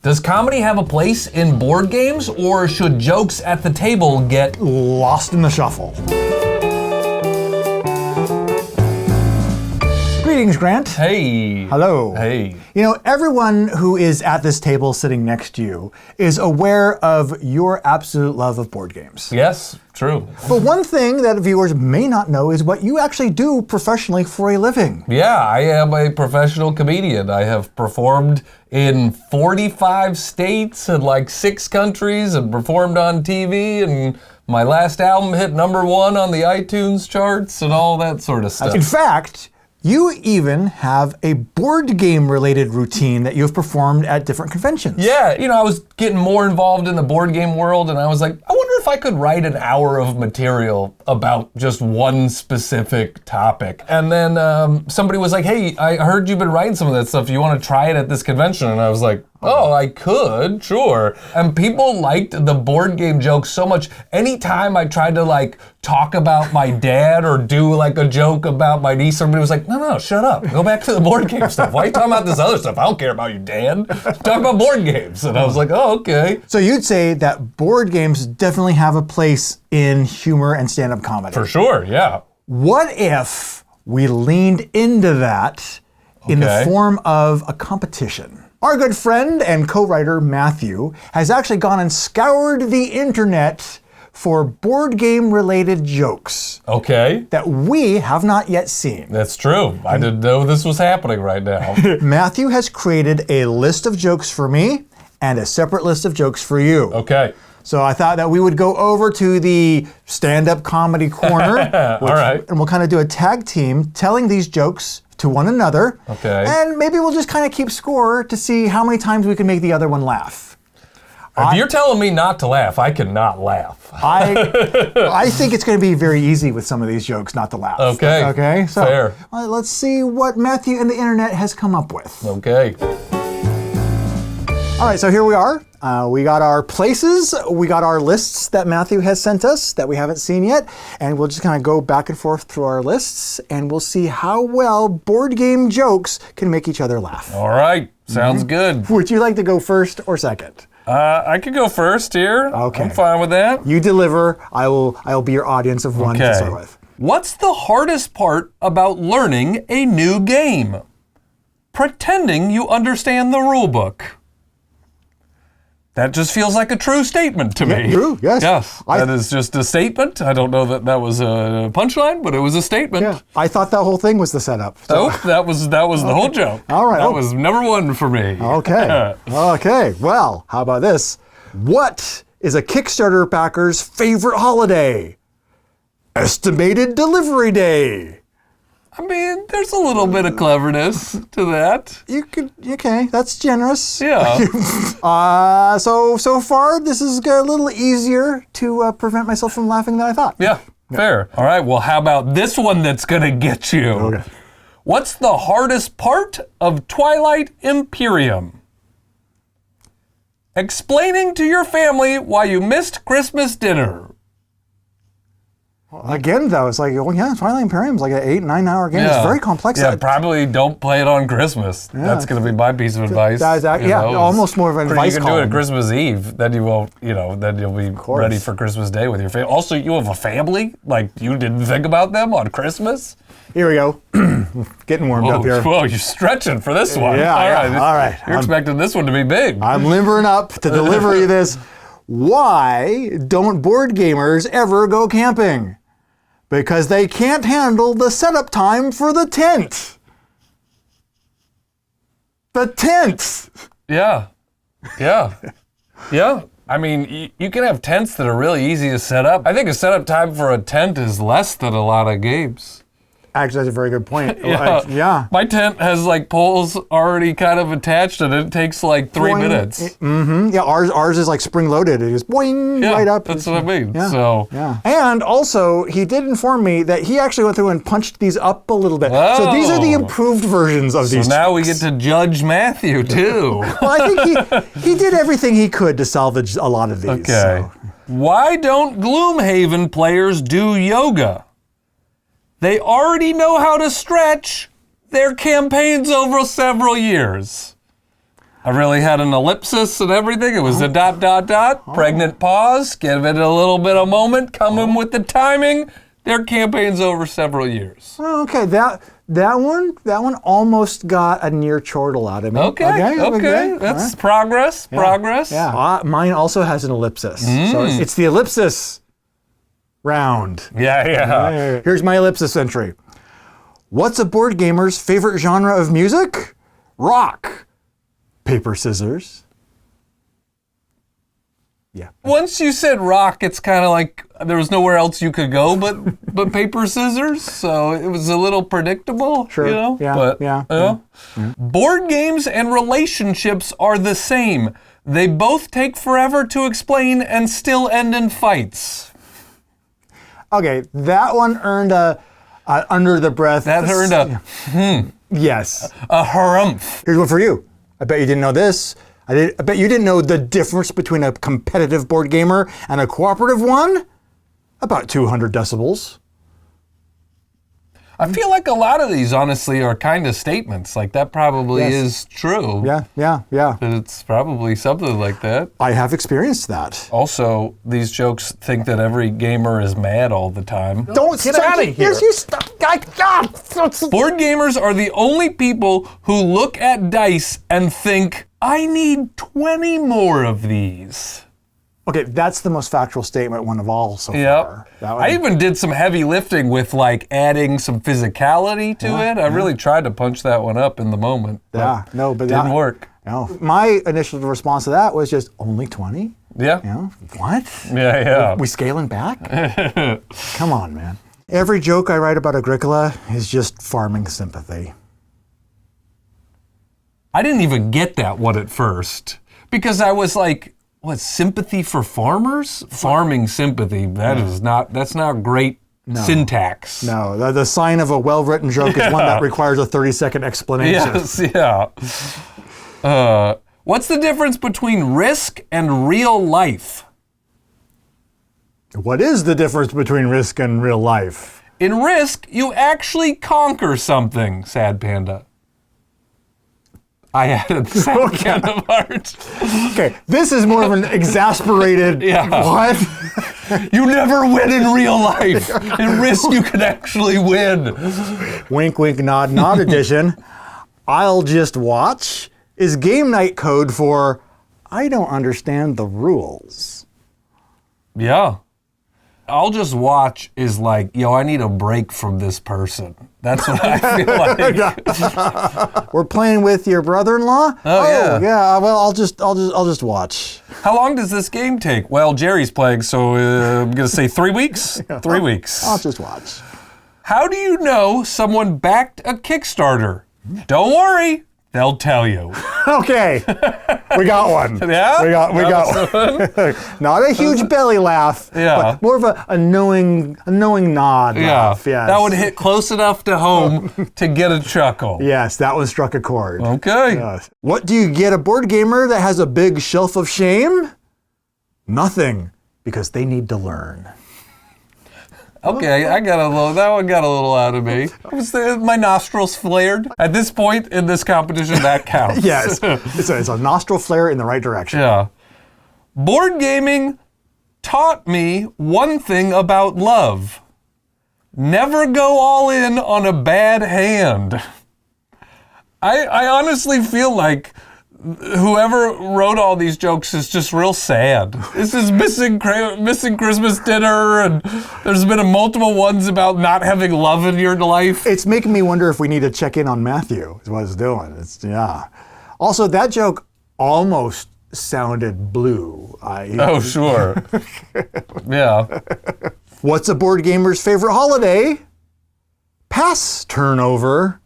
Does comedy have a place in board games, or should jokes at the table get lost in the shuffle? Greetings, Grant. Hey. Hello. Hey. You know, everyone who is at this table sitting next to you is aware of your absolute love of board games. Yes, true. But one thing that viewers may not know is what you actually do professionally for a living. Yeah, I am a professional comedian. I have performed in 45 states and like 6 countries and performed on TV, and my last album hit #1 on the iTunes charts and all that sort of stuff. In fact, you even have a board game related routine that you've performed at different conventions. Yeah, you know, I was getting more involved in the board game world, and I was like, I wonder if I could write an hour of material about just one specific topic. And then somebody was like, hey, I heard you've been writing some of that stuff. Do you want to try it at this convention? And I was like, oh, I could, sure. And people liked the board game jokes so much. Anytime I tried to like talk about my dad or do like a joke about my niece, somebody was like, no, shut up. Go back to the board game stuff. Why are you talking about this other stuff? I don't care about you, Dad. Talk about board games. And I was like, oh, okay. So you'd say that board games definitely have a place in humor and stand-up comedy. For sure, yeah. What if we leaned into that in the form of a competition? Our good friend and co-writer Matthew has actually gone and scoured the internet for board game related jokes. Okay. That we have not yet seen. That's true. I didn't know this was happening right now. Matthew has created a list of jokes for me and a separate list of jokes for you. Okay. So I thought that we would go over to the stand-up comedy corner. All right. And we'll kind of do a tag team telling these jokes to one another. Okay. And maybe we'll just kind of keep score to see how many times we can make the other one laugh. If you're telling me not to laugh, I cannot laugh. I think it's going to be very easy with some of these jokes not to laugh. Okay. Okay. So fair. Let's see what Matthew and the internet has come up with. Okay. All right, so here we are. We got our places, we got our lists that Matthew has sent us that we haven't seen yet, and we'll just kind of go back and forth through our lists, and we'll see how well board game jokes can make each other laugh. All right, sounds good. Would you like to go first or second? I could go first here. Okay. I'm fine with that. You deliver, I'll be your audience of one to start with. What's the hardest part about learning a new game? Pretending you understand the rule book. That just feels like a true statement to me. True, yes. Yes, that is just a statement. I don't know that was a punchline, but it was a statement. Yeah, I thought that whole thing was the setup. So. Nope, that was the whole joke. All right. That was #1 for me. Okay. Okay. Well, how about this? What is a Kickstarter backer's favorite holiday? Estimated delivery day. I mean, there's a little bit of cleverness to that. Okay, that's generous. Yeah. So far, this is a little easier to prevent myself from laughing than I thought. Yeah, fair. All right, well, how about this one that's gonna get you? Okay. What's the hardest part of Twilight Imperium? Explaining to your family why you missed Christmas dinner. Again, though, it's like, well, yeah, Twilight Imperium's like an 8-9 hour game. It's very complex. Yeah, probably don't play it on Christmas. Yeah, that's going to be my piece of advice. Almost more of an advice You can do it Christmas Eve. Then you won't, then you'll be ready for Christmas Day with your family. Also, you have a family? Like, you didn't think about them on Christmas? Here we go. Getting warmed up here. Whoa, you're stretching for this one. Yeah, all right. You're expecting this one to be big. I'm limbering up to deliver you this. Why don't board gamers ever go camping? Because they can't handle the setup time for the tent. The tent! Yeah. I mean, you can have tents that are really easy to set up. I think a setup time for a tent is less than a lot of games. Actually, that's a very good point. Yeah. My tent has like poles already kind of attached and it takes like 3 minutes. Mm-hmm. Yeah, ours is like spring loaded. It just boing right up. That's what I mean. Yeah. And also, he did inform me that he actually went through and punched these up a little bit. Oh. So these are the improved versions of these. So now we get to judge Matthew too. Well, I think he did everything he could to salvage a lot of these. Okay. So. Why don't Gloomhaven players do yoga? They already know how to stretch their campaigns over several years. I really had an ellipsis and everything. It was a ... Pregnant pause. Give it a little bit of moment. Come in with the timing. Their campaign's over several years. Oh, okay, that one almost got a near chortle out of me. Okay. That's right. Progress. Yeah. Mine also has an ellipsis. So it's the ellipsis round. Yeah. Here's my ellipsis entry. What's a board gamer's favorite genre of music? Rock. Paper, scissors. Yeah. Once you said rock, it's kind of like there was nowhere else you could go but paper, scissors. So it was a little predictable. Sure. You know? Yeah. Board games and relationships are the same. They both take forever to explain and still end in fights. Okay, that one earned a under the breath. That earned a Yes. a harumph. Here's one for you. I bet you didn't know this. I bet you didn't know the difference between a competitive board gamer and a cooperative one. About 200 decibels. I feel like a lot of these, honestly, are kind of statements. Like, that probably is true. Yeah. It's probably something like that. I have experienced that. Also, these jokes think that every gamer is mad all the time. Don't get out of here. Yes, you stop. Board gamers are the only people who look at dice and think, I need 20 more of these. Okay, that's the most factual statement one of all so far. I even did some heavy lifting with like adding some physicality to it. I really tried to punch that one up in the moment. But didn't work. No. My initial response to that was just only 20? Yeah. You know, what? Yeah. We scaling back? Come on, man. Every joke I write about Agricola is just farming sympathy. I didn't even get that one at first because I was like, what, sympathy for farmers? Farming sympathy. That's not great syntax. No, the sign of a well-written joke is one that requires a 30-second explanation. Yes, yeah. What's the difference between risk and real life? What is the difference between risk and real life? In Risk, you actually conquer something, Sad Panda. I added the sad Panda part. Okay, this is more of an exasperated, what? You never win in real life. In Risk, you can actually win. Wink, wink, nod, nod edition. I'll just watch is game night code for I don't understand the rules. Yeah. I'll just watch is like, yo, I need a break from this person. That's what I feel like. We're playing with your brother-in-law? Oh yeah. Well, I'll just watch. How long does this game take? Well, Jerry's playing, so I'm gonna say 3 weeks. 3 weeks. I'll just watch. How do you know someone backed a Kickstarter? Don't worry, they'll tell you. Okay, we got one. Yeah? We got one. Not a huge belly laugh, but more of a knowing nod laugh. Yes. That would hit close enough to home to get a chuckle. Yes, that one struck a chord. Okay. Yes. What do you get a board gamer that has a big shelf of shame? Nothing, because they need to learn. Okay, that one got a little out of me. My nostrils flared. At this point in this competition, that counts. Yes, it's a nostril flare in the right direction. Yeah. Board gaming taught me one thing about love. Never go all in on a bad hand. I honestly feel like whoever wrote all these jokes is just real sad. This is missing Christmas dinner, and there's been multiple ones about not having love in your life. It's making me wonder if we need to check in on Matthew, is what it's doing. Also, that joke almost sounded blue. Oh, sure. Yeah. What's a board gamer's favorite holiday? Pass turnover.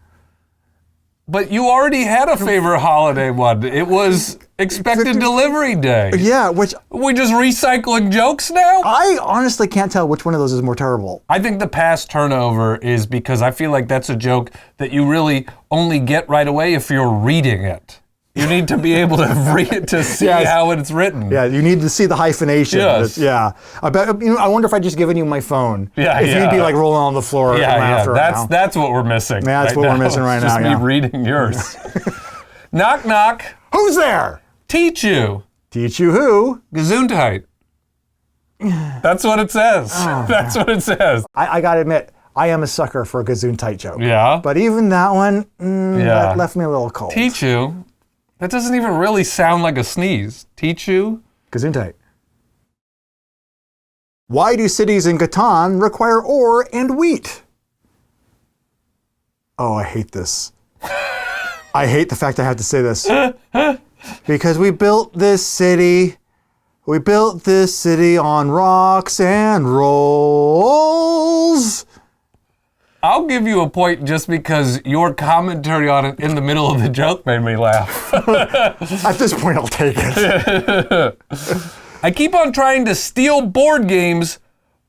But you already had a favorite holiday one. It was expected delivery day. Yeah, which... We just recycling jokes now? I honestly can't tell which one of those is more terrible. I think the pass turnover is because I feel like that's a joke that you really only get right away if you're reading it. You need to be able to read it to see how it's written. Yeah, you need to see the hyphenation. Yes. Yeah. I wonder if I just given you my phone. If you'd be like rolling on the floor. That's what we're missing. That's what we're missing right now. Just me reading yours. Knock, knock. Who's there? Teach you. Teach you who? Gesundheit. That's what it says. That's what it says. I gotta admit, I am a sucker for a Gesundheit joke. Yeah. But even that one, that left me a little cold. Teach you. That doesn't even really sound like a sneeze. Teach you. Gesundheit. Why do cities in Catan require ore and wheat? Oh, I hate this. I hate the fact I have to say this. Because we built this city on rocks and rolls. I'll give you a point just because your commentary on it in the middle of the joke made me laugh. At this point, I'll take it. I keep on trying to steal board games,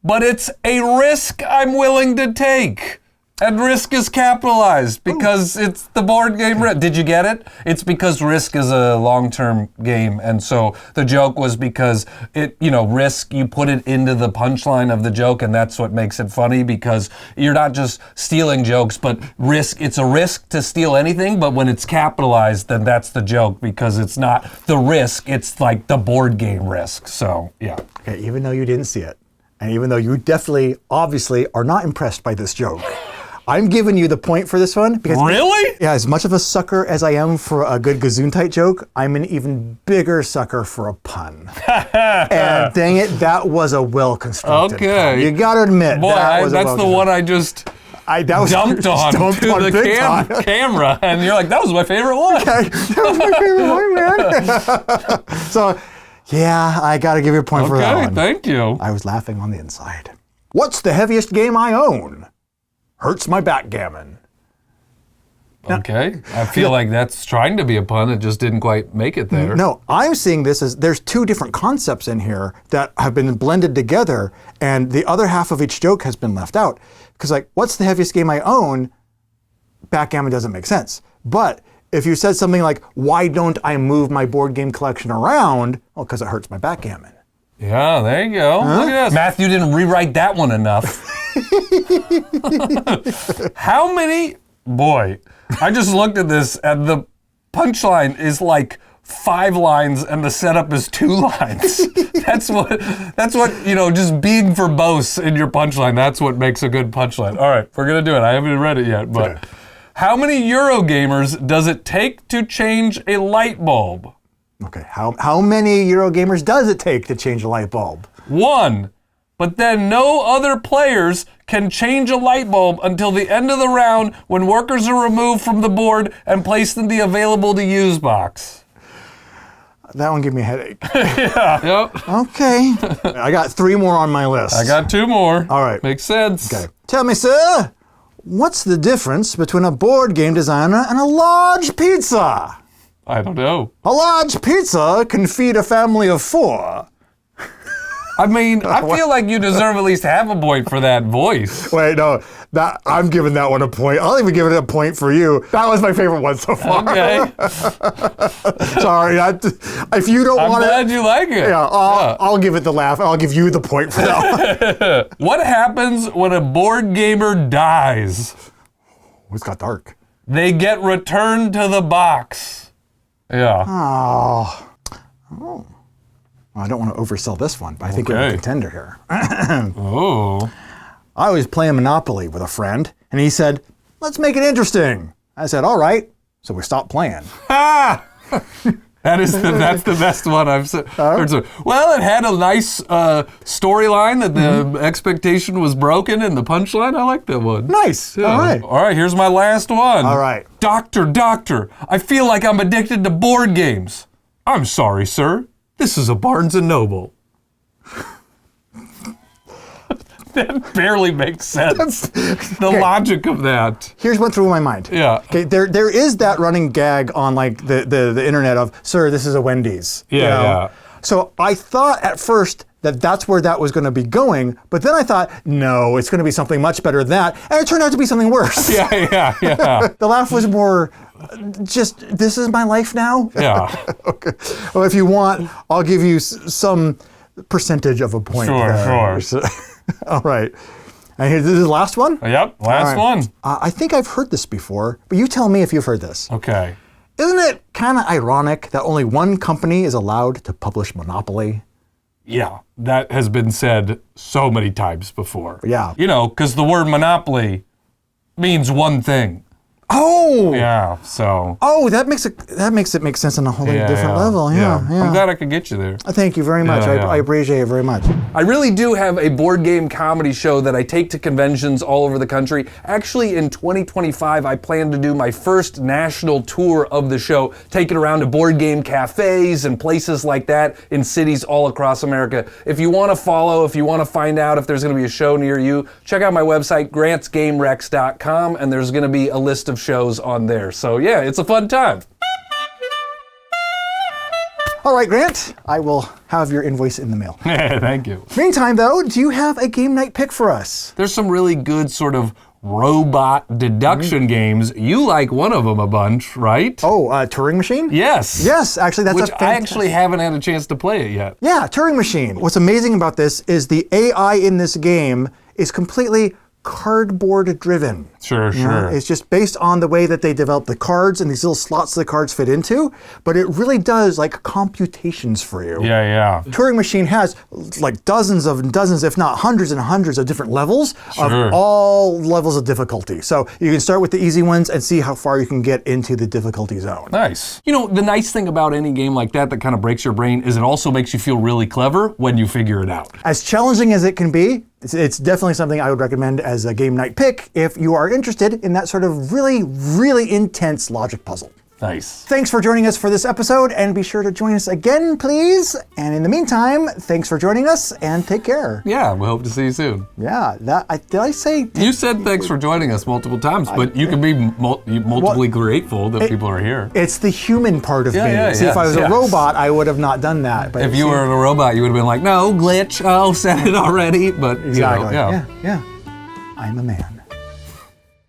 but it's a risk I'm willing to take. And risk is capitalized because it's the board game risk. Did you get it? It's because risk is a long-term game. And so the joke was because risk, you put it into the punchline of the joke, and that's what makes it funny because you're not just stealing jokes, but risk, it's a risk to steal anything, but when it's capitalized, then that's the joke because it's not the risk, it's like the board game risk. So, yeah. Okay, even though you didn't see it, and even though you definitely, obviously, are not impressed by this joke, I'm giving you the point for this one because really? Yeah, as much of a sucker as I am for a good Gesundheit joke, I'm an even bigger sucker for a pun. And dang it, that was a well-constructed pun. You gotta admit, boy, that's the one I just dumped on to the camera, and you're like, that was my favorite one. Okay, that was my favorite one, man. So, yeah, I gotta give you a point for that one. Okay, thank you. I was laughing on the inside. What's the heaviest game I own? Hurts my backgammon. Okay, I feel like that's trying to be a pun. It just didn't quite make it there. No, I'm seeing this as there's two different concepts in here that have been blended together, and the other half of each joke has been left out. Because like, what's the heaviest game I own? Backgammon doesn't make sense. But if you said something like, why don't I move my board game collection around? Well, because it hurts my backgammon. Yeah, there you go. Look at this. Matthew didn't rewrite that one enough. How many? Boy, I just looked at this and the punchline is like 5 lines and the setup is 2 lines. That's what, just being verbose in your punchline, that's what makes a good punchline. All right, we're going to do it. I haven't read it yet, but okay. How many Eurogamers does it take to change a light bulb? Okay, how many Eurogamers does it take to change a light bulb? 1. But then no other players can change a light bulb until the end of the round when workers are removed from the board and placed in the available to use box. That one gave me a headache. Yeah. Yep. Okay. I got 3 more on my list. I got 2 more. All right. Makes sense. Okay. Tell me, sir, what's the difference between a board game designer and a large pizza? I don't know. A large pizza can feed a family of 4. I mean, I feel like you deserve at least half a point for that voice. Wait, no, I'm giving that one a point. I'll even give it a point for you. That was my favorite one so far. Okay. Sorry, if you don't want it. I'm glad you like it. Yeah, I'll give it the laugh. I'll give you the point for that one. What happens when a board gamer dies? It's got dark. They get returned to the box. Yeah. Oh. I don't want to oversell this one, but I think we have a contender here. Oh. I was playing Monopoly with a friend, and he said, let's make it interesting. I said, all right. So we stopped playing. Ah! That's the best one I've heard. Well, it had a nice storyline that the expectation was broken and the punchline. I like that one. Nice. Yeah. All right. All right, here's my last one. All right. Doctor, I feel like I'm addicted to board games. I'm sorry, sir. This is a Barnes & Noble. That barely makes sense. The logic of that. Here's what through my mind. Yeah. Okay, there is that running gag on like the internet of, sir, this is a Wendy's. Yeah. So I thought at first that's where that was going to be going, but then I thought, no, it's going to be something much better than that, and it turned out to be something worse. Yeah. The laugh was more just, this is my life now? Yeah. Okay. Well, if you want, I'll give you some percentage of a point. Sure. All right. And here's the last one? Yep, last one. I think I've heard this before, but you tell me if you've heard this. Okay. Isn't it kind of ironic that only one company is allowed to publish Monopoly? Yeah, that has been said so many times before. Yeah. You know, because the word monopoly means one thing. Oh! Yeah, so. Oh, that makes it make sense on a whole different level. Yeah. I'm glad I could get you there. Thank you very much. I appreciate it very much. I really do have a board game comedy show that I take to conventions all over the country. Actually, in 2025, I plan to do my first national tour of the show, take it around to board game cafes and places like that in cities all across America. If you want to follow, if you want to find out if there's going to be a show near you, check out my website, grantsgamerex.com, and there's going to be a list of shows on there. So yeah, it's a fun time. All right, Grant, I will have your invoice in the mail. Thank you. Meantime, though, do you have a game night pick for us? There's some really good sort of robot deduction games. You like one of them a bunch, right? Oh, Turing Machine? Yes. Yes, actually, that's Which I actually haven't had a chance to play it yet. Yeah, Turing Machine. What's amazing about this is the AI in this game is completely cardboard driven. Sure. It's just based on the way that they develop the cards and these little slots the cards fit into, but it really does like computations for you. Yeah. Turing Machine has like dozens, if not hundreds and hundreds of different levels of all levels of difficulty. So you can start with the easy ones and see how far you can get into the difficulty zone. Nice. You know, the nice thing about any game like that kind of breaks your brain is it also makes you feel really clever when you figure it out. As challenging as it can be, it's definitely something I would recommend as a game night pick if you are interested in that sort of really, really intense logic puzzle. Nice. Thanks for joining us for this episode, and be sure to join us again, please. And in the meantime, thanks for joining us, and take care. Yeah, we hope to see you soon. Yeah, did I say? You said thanks for joining us multiple times, but you can be multiply grateful that people are here. It's the human part of me. Yeah, See, if I was a robot, I would have not done that. But if you were a robot, you would have been like, no, glitch, said it already. But, exactly. You know, Yeah. I'm a man.